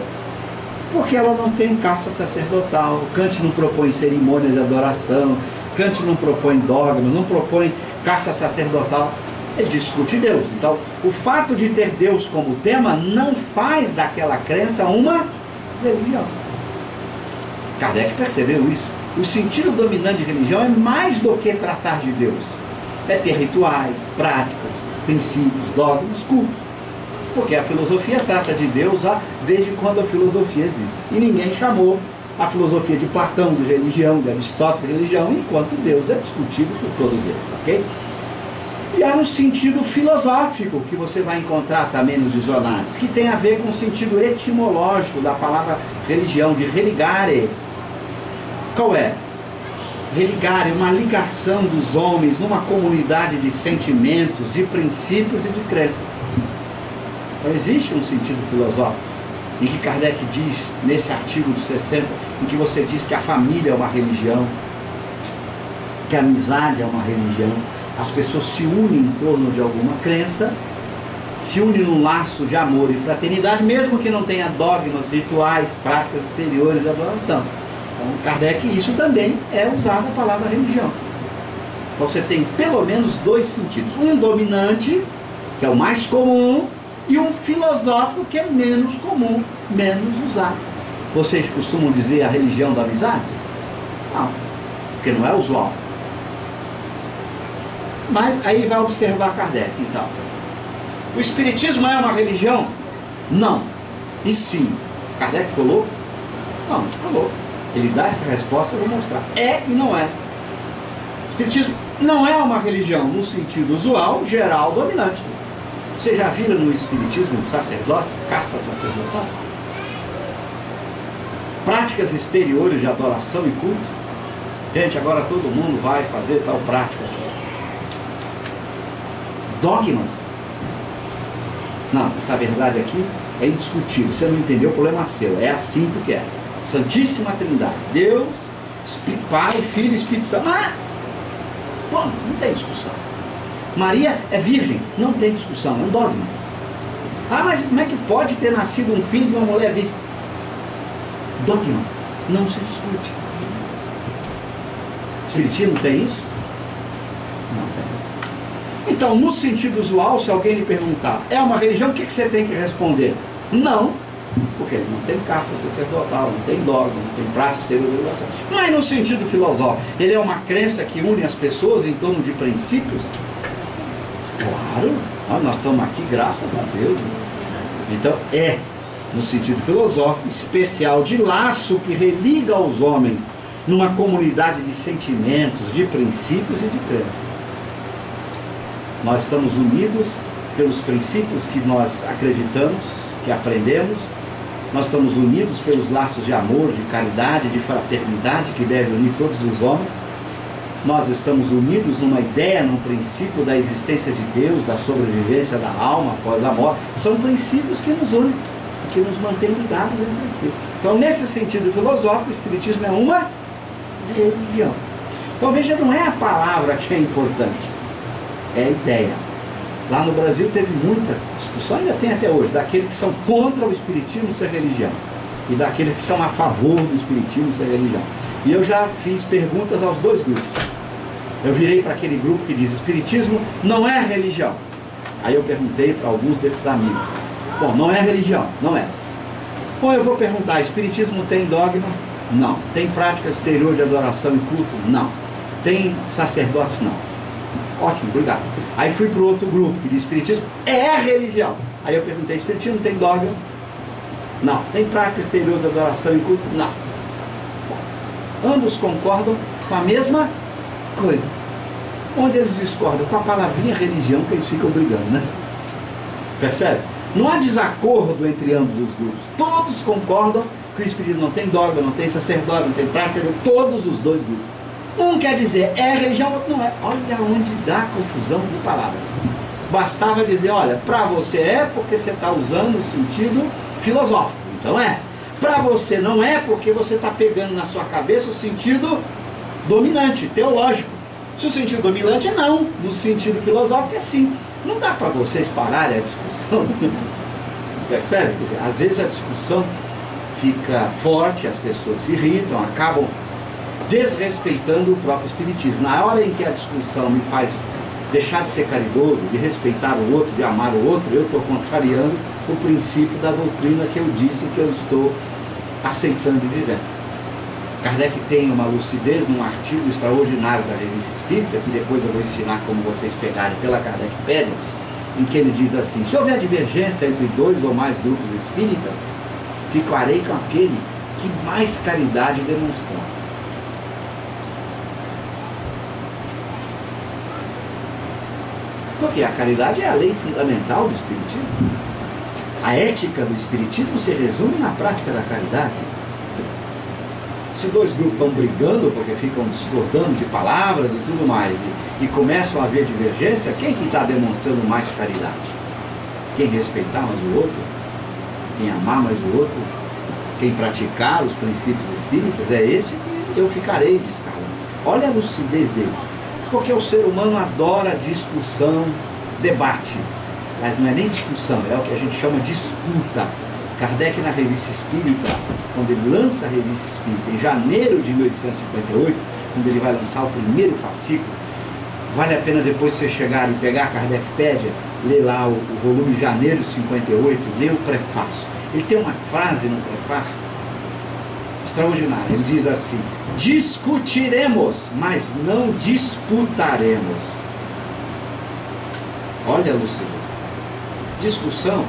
Porque ela não tem caça sacerdotal. Kant não propõe cerimônias de adoração, Kant não propõe dogmas, não propõe caça sacerdotal. Ele discute Deus. Então, o fato de ter Deus como tema não faz daquela crença uma religião. Kardec percebeu isso. O sentido dominante de religião é mais do que tratar de Deus. É ter rituais, práticas, princípios, dogmas, culto. Porque a filosofia trata de Deus desde quando a filosofia existe. E ninguém chamou a filosofia de Platão de religião, de Aristóteles de religião, enquanto Deus é discutido por todos eles, ok? E há um sentido filosófico que você vai encontrar também nos dicionários, que tem a ver com o sentido etimológico da palavra religião, de religare. Qual é? Religare, uma ligação dos homens numa comunidade de sentimentos, de princípios e de crenças. Então existe um sentido filosófico, em que Kardec diz, nesse artigo de 60, em que você diz que a família é uma religião, que a amizade é uma religião, as pessoas se unem em torno de alguma crença, se unem num laço de amor e fraternidade, mesmo que não tenha dogmas, rituais, práticas exteriores de adoração. Então, Kardec, isso também é usado a palavra religião. Então você tem pelo menos dois sentidos. Um dominante, que é o mais comum, e um filosófico, que é menos comum, menos usado. Vocês costumam dizer a religião da amizade? Não, porque não é usual. Mas aí vai observar Kardec, então. O espiritismo é uma religião? Não. E sim. Kardec ficou louco? Não, não ficou louco. Ele dá essa resposta, eu vou mostrar. É e não é. O espiritismo não é uma religião no sentido usual, geral, dominante. Você já viram no espiritismo sacerdotes, casta sacerdotal? Práticas exteriores de adoração e culto? Gente, agora todo mundo vai fazer tal prática aqui. Dogmas? Não, essa verdade aqui é indiscutível. Você não entendeu, o problema é seu. É assim porque é. Santíssima Trindade. Deus, Pai, Filho e Espírito Santo. Pronto, não tem discussão. Maria é virgem. Não tem discussão, é um dogma. Mas como é que pode ter nascido um filho de uma mulher virgem? Dogma. Não se discute. O espiritismo tem isso? Não tem. Então, no sentido usual, se alguém lhe perguntar, é uma religião, o que você tem que responder? Não, porque não tem casta sacerdotal, não tem dogma, não tem prática exterior de adoração. Mas no sentido filosófico, ele é uma crença que une as pessoas em torno de princípios? Claro, nós estamos aqui graças a Deus. Então, no sentido filosófico, especial de laço que religa os homens numa comunidade de sentimentos, de princípios e de crenças. Nós estamos unidos pelos princípios que nós acreditamos, que aprendemos, nós estamos unidos pelos laços de amor, de caridade, de fraternidade que deve unir todos os homens. Nós estamos unidos numa ideia, num princípio da existência de Deus, da sobrevivência da alma após a morte. São princípios que nos unem, que nos mantêm ligados entre si. Então, nesse sentido filosófico, o Espiritismo é uma religião. Então, veja, não é a palavra que é importante, é a ideia. Lá no Brasil teve muita discussão, ainda tem até hoje, daqueles que são contra o Espiritismo ser religião e daqueles que são a favor do Espiritismo ser religião. E eu já fiz perguntas aos dois grupos. Eu virei para aquele grupo que diz: o Espiritismo não é religião. Aí eu perguntei para alguns desses amigos: bom, não é religião? Não é. Bom, eu vou perguntar: Espiritismo tem dogma? Não. Tem prática exterior de adoração e culto? Não. Tem sacerdotes? Não. Ótimo, obrigado. Aí fui para o outro grupo que diz: Espiritismo é religião. Aí eu perguntei: Espiritismo tem dogma? Não. Tem prática exterior de adoração e culto? Não. Bom, ambos concordam com a mesma coisa. Onde eles discordam? Com a palavrinha religião, que eles ficam brigando, né? Percebe? Não há desacordo entre ambos os grupos. Todos concordam que o Espiritismo não tem dogma, não tem sacerdote, não tem prática, todos os dois grupos. Um quer dizer é religião, outro não é. Olha onde dá a confusão de palavras. Bastava dizer: olha, para você é porque você está usando o sentido filosófico, então é. Para você não é porque você está pegando na sua cabeça o sentido dominante, teológico. Se o sentido dominante é não, no sentido filosófico é sim. Não dá para vocês pararem a discussão. Percebe? Quer dizer, às vezes a discussão fica forte, as pessoas se irritam, acabam desrespeitando o próprio Espiritismo. Na hora em que a discussão me faz deixar de ser caridoso, de respeitar o outro, de amar o outro, eu estou contrariando o princípio da doutrina que eu disse que eu estou aceitando e vivendo. Kardec tem uma lucidez num artigo extraordinário da Revista Espírita, que depois eu vou ensinar como vocês pegarem pela Kardecpédia, em que ele diz assim: se houver divergência entre dois ou mais grupos espíritas, ficarei com aquele que mais caridade demonstrar. Porque a caridade é a lei fundamental do Espiritismo. A ética do Espiritismo se resume na prática da caridade. Se dois grupos estão brigando porque ficam discordando de palavras e tudo mais, e começam a haver divergência, quem que está demonstrando mais caridade? Quem respeitar mais o outro? Quem amar mais o outro? Quem praticar os princípios espíritas? É esse que eu ficarei, diz Kardec. Olha a lucidez dele. Porque o ser humano adora discussão, debate. Mas não é nem discussão, é o que a gente chama de disputa. Kardec, na Revista Espírita, quando ele lança a Revista Espírita, em janeiro de 1858, quando ele vai lançar o primeiro fascículo, vale a pena depois você chegar e pegar a Kardecpédia, ler lá o volume de janeiro de 58, ler o prefácio. Ele tem uma frase no prefácio extraordinária. Ele diz assim: discutiremos, mas não disputaremos. Olha a lucidez. Discussão,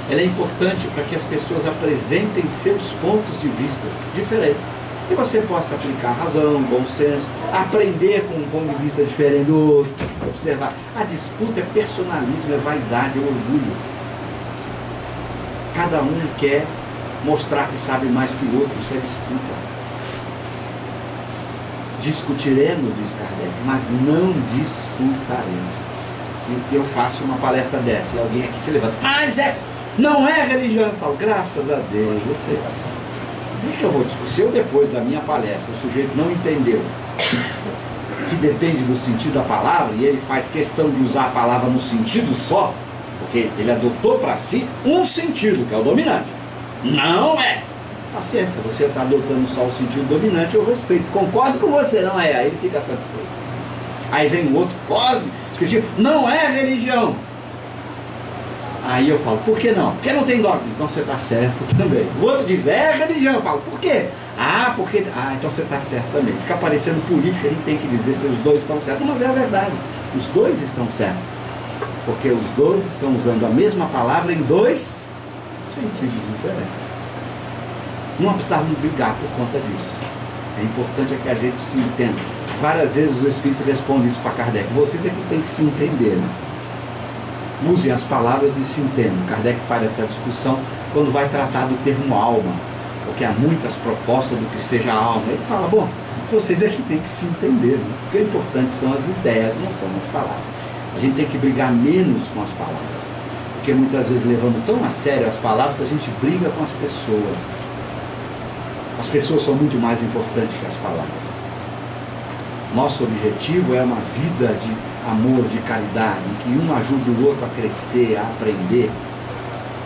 ela é importante para que as pessoas apresentem seus pontos de vista diferentes. E você possa aplicar razão, bom senso, aprender com um ponto de vista diferente do outro, observar. A disputa é personalismo, é vaidade, é orgulho. Cada um quer mostrar que sabe mais que o outro, isso é disputa. Discutiremos, diz Kardec, mas não disputaremos. Eu faço uma palestra dessa e alguém aqui se levanta: mas não é religião. Eu falo: graças a Deus, você... O que eu vou discutir? Se eu, depois da minha palestra, o sujeito não entendeu que depende do sentido da palavra, e ele faz questão de usar a palavra no sentido só, porque ele adotou para si um sentido, que é o dominante. Não é. Paciência, você está adotando só o sentido dominante, eu respeito. Concordo com você, não é? Aí ele fica satisfeito. Aí vem o outro cósmico, não é religião. Aí eu falo: por que não? Porque não tem dogma. Então você está certo também. O outro diz: é religião. Eu falo: por quê? Porque... então você está certo também. Fica parecendo política, a gente tem que dizer se os dois estão certos. Mas é a verdade, os dois estão certos. Porque os dois estão usando a mesma palavra em dois sentidos diferentes. Não precisamos brigar por conta disso. É importante que a gente se entenda. Várias vezes os Espíritos respondem isso para Kardec: vocês é que tem que se entender, né? usem as palavras e se entendam. Kardec faz essa discussão quando vai tratar do termo alma, porque há muitas propostas do que seja alma. Ele fala, bom, vocês é que tem que se entender, né? Porque o importante são as ideias, não são as palavras. A gente tem que brigar menos com as palavras, porque muitas vezes, levando tão a sério as palavras, a gente briga com as pessoas. As pessoas são muito mais importantes que as palavras. Nosso objetivo é uma vida de amor, de caridade, em que um ajuda o outro a crescer, a aprender.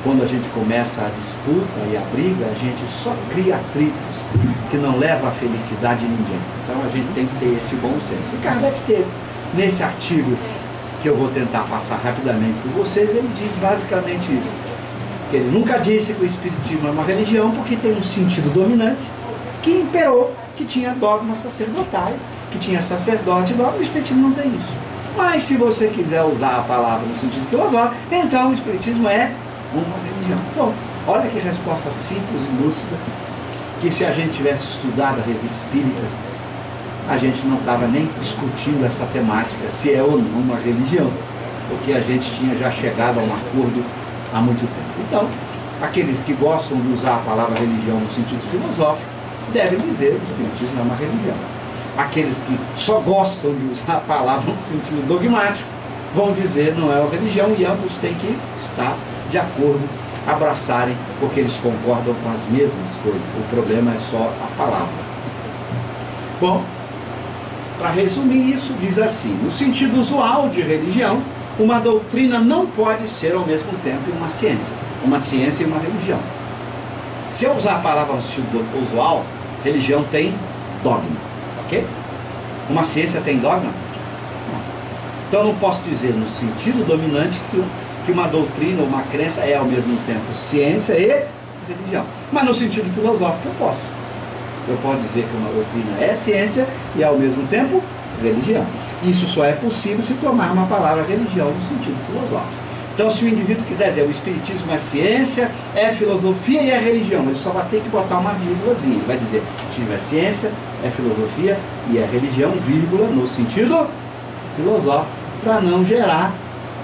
Quando a gente começa a disputa e a briga, a gente só cria atritos que não levam à felicidade de ninguém. Então a gente tem que ter esse bom senso. E Kardec teve, nesse artigo que eu vou tentar passar rapidamente por vocês, ele diz basicamente isso. Que ele nunca disse que o Espiritismo é uma religião, porque tem um sentido dominante que imperou, que tinha dogma sacerdotal, que tinha sacerdote e dogma. O Espiritismo não tem isso. Mas se você quiser usar a palavra no sentido filosófico, então o Espiritismo é uma religião. Bom, olha que resposta simples e lúcida, que se a gente tivesse estudado a Revista Espírita, a gente não estava nem discutindo essa temática, se é ou não uma religião, porque a gente tinha já chegado a um acordo há muito tempo. Então, aqueles que gostam de usar a palavra religião no sentido filosófico, devem dizer que o Espiritismo é uma religião. Aqueles que só gostam de usar a palavra no sentido dogmático, vão dizer não é uma religião, e ambos têm que estar de acordo, abraçarem, porque eles concordam com as mesmas coisas. O problema é só a palavra. Bom, para resumir isso, diz assim: no sentido usual de religião, uma doutrina não pode ser ao mesmo tempo uma ciência e uma religião. Se eu usar a palavra no sentido usual, religião tem dogma, ok? Uma ciência tem dogma? Não. Então eu não posso dizer no sentido dominante que uma doutrina ou uma crença é ao mesmo tempo ciência e religião. Mas no sentido filosófico eu posso. Eu posso dizer que uma doutrina é ciência e ao mesmo tempo religião. Isso só é possível se tomar uma palavra religião no sentido filosófico. Então, se o indivíduo quiser dizer o Espiritismo é ciência, é filosofia e é religião, ele só vai ter que botar uma vírgulazinha. Ele vai dizer o Espiritismo é ciência, é filosofia e é religião, vírgula, no sentido filosófico, para não gerar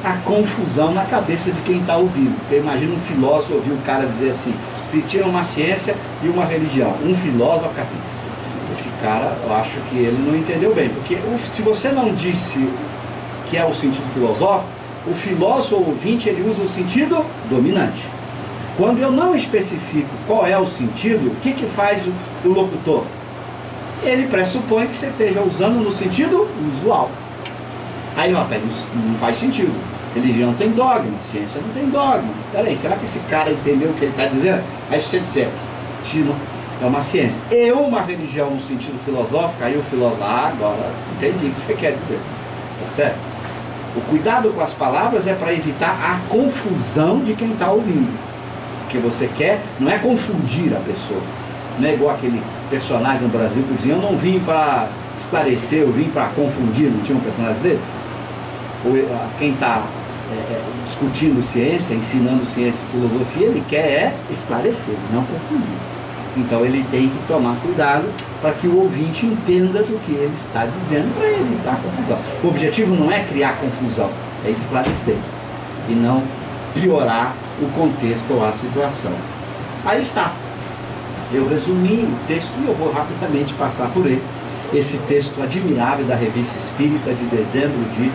a confusão na cabeça de quem está ouvindo. Porque imagina um filósofo ouvir o cara dizer assim: Espiritismo é uma ciência e uma religião. Um filósofo vai ficar assim: esse cara, eu acho que ele não entendeu bem. Porque se você não disse que é o sentido filosófico, o filósofo ou ouvinte, ele usa o sentido dominante. Quando eu não especifico qual é o sentido, o que faz o locutor? Ele pressupõe que você esteja usando no sentido usual. Aí não faz sentido. Religião tem dogma, ciência não tem dogma. Peraí, será que esse cara entendeu o que ele está dizendo? Aí se você disser, é uma ciência e uma religião no sentido filosófico, aí o filósofo, agora entendi o que você quer dizer. Tá certo? O cuidado com as palavras é para evitar a confusão de quem está ouvindo. O que você quer não é confundir a pessoa. Não é igual aquele personagem no Brasil que dizia: eu não vim para esclarecer, eu vim para confundir. Não tinha um personagem dele? Quem está discutindo ciência, ensinando ciência e filosofia, ele quer esclarecer, não confundir. Então ele tem que tomar cuidado para que o ouvinte entenda do que ele está dizendo, para evitar a confusão. O objetivo não é criar confusão, é esclarecer e não piorar o contexto ou a situação. Aí está. Eu resumi o texto e eu vou rapidamente passar por ele. Esse texto admirável da Revista Espírita de dezembro de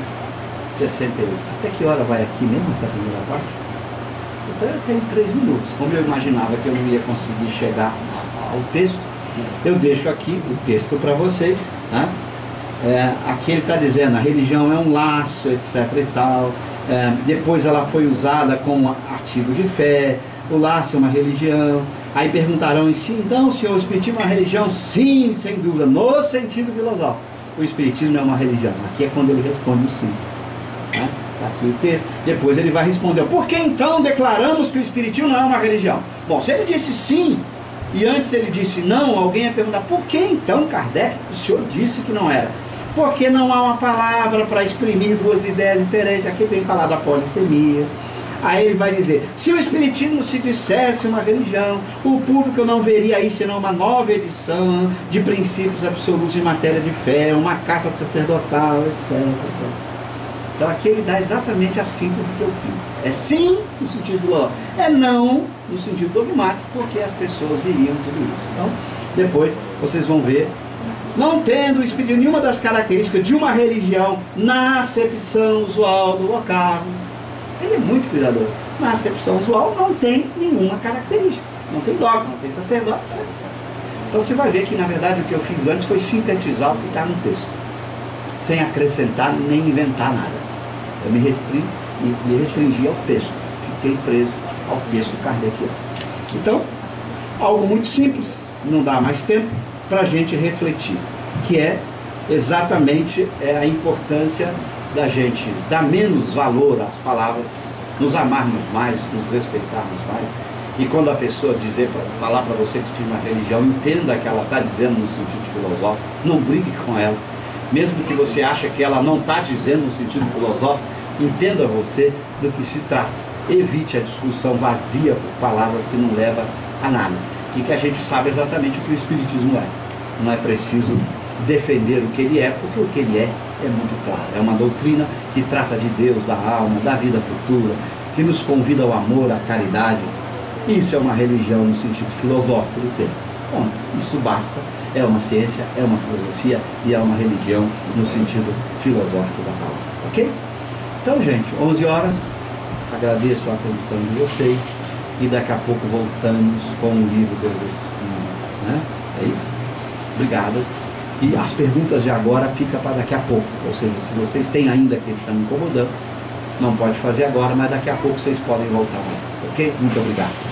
68. Até que hora vai aqui mesmo essa primeira parte? Então eu tenho 3 minutos. Como eu imaginava que eu não ia conseguir chegar ao texto, eu deixo aqui o texto para vocês, né? Aqui ele está dizendo: a religião é um laço, etc e tal. Depois ela foi usada como artigo de fé. O laço é uma religião. Aí perguntarão em si: então, senhor, o Espiritismo é uma religião? Sim, sem dúvida, no sentido filosófico. O Espiritismo é uma religião. Aqui é quando ele responde o sim. Tá aqui o texto. Depois ele vai responder: por que então declaramos que o Espiritismo não é uma religião? Bom, se ele disse sim e antes ele disse não, alguém ia perguntar: por que então, Kardec, o senhor disse que não era? Porque não há uma palavra para exprimir 2 ideias diferentes. Aqui vem falar da polissemia. Aí ele vai dizer: se o Espiritismo se dissesse uma religião, o público não veria aí senão uma nova edição de princípios absolutos em matéria de fé, uma caça sacerdotal, etc, etc. Então aqui ele dá exatamente a síntese que eu fiz. É sim no sentido filosófico, é não no sentido dogmático, porque as pessoas viriam tudo isso. Então, depois vocês vão ver, não tendo o Espírito nenhuma das características de uma religião na acepção usual do vocábulo. Ele é muito cuidadoso. Na acepção usual não tem nenhuma característica. Não tem dogma, não tem sacerdote, etc. Então você vai ver que na verdade o que eu fiz antes foi sintetizar o que está no texto, sem acrescentar nem inventar nada. Eu me restringi ao texto, fiquei preso ao texto kardeciano. Então, algo muito simples, não dá mais tempo para a gente refletir, que é exatamente a importância da gente dar menos valor às palavras, nos amarmos mais, nos respeitarmos mais. E quando a pessoa falar para você que tem uma religião, entenda que ela está dizendo no sentido filosófico, não brigue com ela. Mesmo que você ache que ela não está dizendo no sentido filosófico, entenda você do que se trata. Evite a discussão vazia por palavras que não levam a nada. E que a gente sabe exatamente o que o Espiritismo é. Não é preciso defender o que ele é, porque o que ele é muito claro. É uma doutrina que trata de Deus, da alma, da vida futura, que nos convida ao amor, à caridade. Isso é uma religião no sentido filosófico do termo. Bom, isso basta. É uma ciência, é uma filosofia e é uma religião no sentido filosófico da palavra. Ok? Então, gente, 11 horas. Agradeço a atenção de vocês e daqui a pouco voltamos com o Livro dos Espíritos, né? É isso? Obrigado. E as perguntas de agora ficam para daqui a pouco. Ou seja, se vocês têm ainda que estão incomodando, não pode fazer agora, mas daqui a pouco vocês podem voltar mais, ok? Muito obrigado.